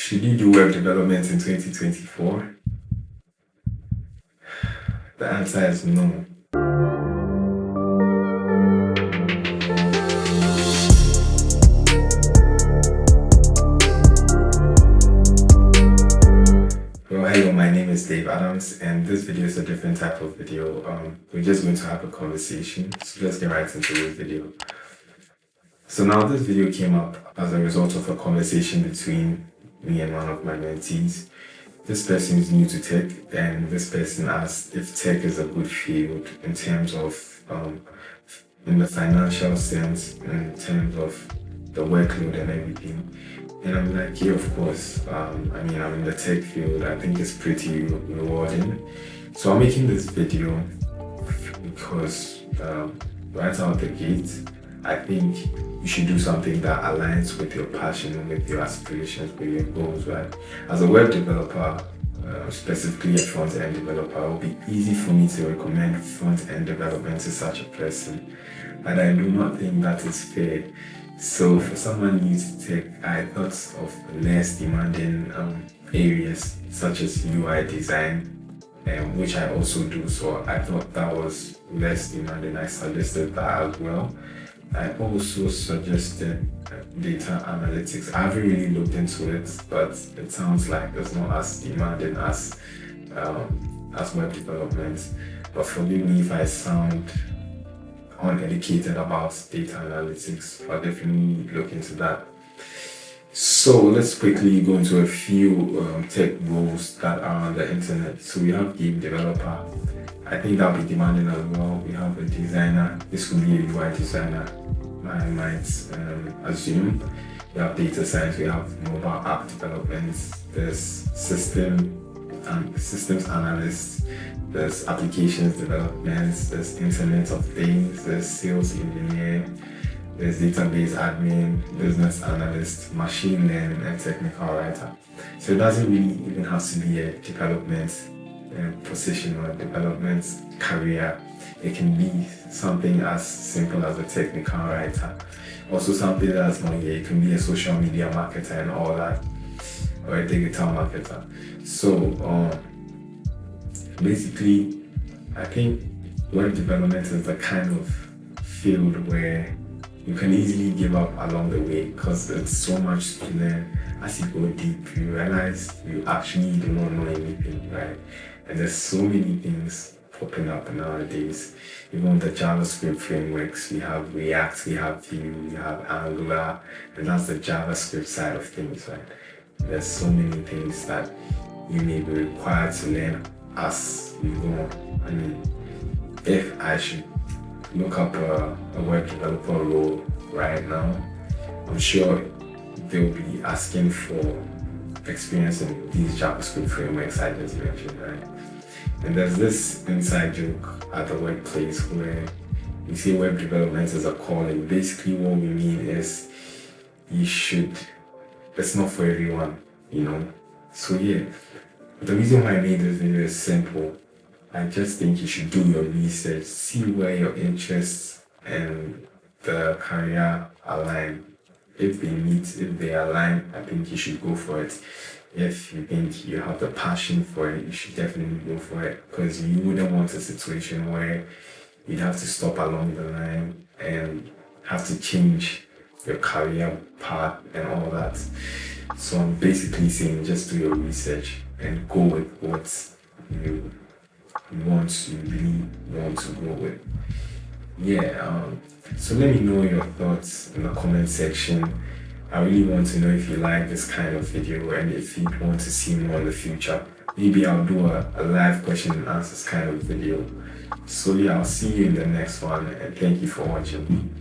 Should you do web development in 2024? The answer is no. Well, hello, my name is Dave Adams, and this video is a different type of video. We're just going to have a conversation, so let's get right into this video. So now this video came up as a result of a conversation between me and one of my mentees. This person is new to tech, and this person asked if tech is a good field in terms of, in the financial sense, in terms of the workload and everything. And I'm like, yeah, of course. I'm in the tech field. I think it's pretty rewarding. So I'm making this video because right out the gate, I think you should do something that aligns with your passion, with your aspirations, with your goals, right? As a web developer, specifically a front-end developer, it will be easy for me to recommend front-end development to such a person, but I do not think that is fair. So for someone new to tech, I thought of less demanding areas such as UI design, which I also do. So I thought that was less demanding. I suggested that as well. I also suggested data analytics. I haven't really looked into it, but it sounds like it's not as demanding as web development. But forgive me if I sound uneducated about data analytics. I'll definitely look into that. So let's quickly go into a few tech roles that are on the internet. So we have game developer. I think that'll be demanding as well. We have a designer. This could be a UI designer, I might assume. We have data science. We have mobile app development. There's systems analysts. There's applications development. There's Internet of Things. There's sales engineer. There's database admin, business analyst, machine learning, and technical writer. So it doesn't really even have to be a development position or development career. It can be something as simple as a technical writer. Also something that's not here. It can be a social media marketer and all that, or a digital marketer. So basically, I think web development is the kind of field where you can easily give up along the way because it's so much to learn. As you go deep, you realize you actually do not know anything, right? And there's so many things popping up nowadays. Even the JavaScript frameworks, we have React, we have Vue, we have Angular, and that's the JavaScript side of things, right? There's so many things that you may be required to learn as you go on. If I should look up a web developer role right now, I'm sure they'll be asking for experience in these JavaScript frameworks I just mentioned, right? And there's this inside joke at the workplace where we say web development is a calling. Basically what we mean is it's not for everyone, So yeah, the reason why I made this video is simple. I just think you should do your research, see where your interests and the career align. If they meet, if they align, I think you should go for it. If you think you have the passion for it, you should definitely go for it, because you wouldn't want a situation where you'd have to stop along the line and have to change your career path and all that. So I'm basically saying just do your research and go with what you really want to go with. So let me know your thoughts in the comment section. I really want to know if you like this kind of video and if you want to see more in the future. Maybe I'll do a live question and answers kind of video. So yeah, I'll see you in the next one, and thank you for watching.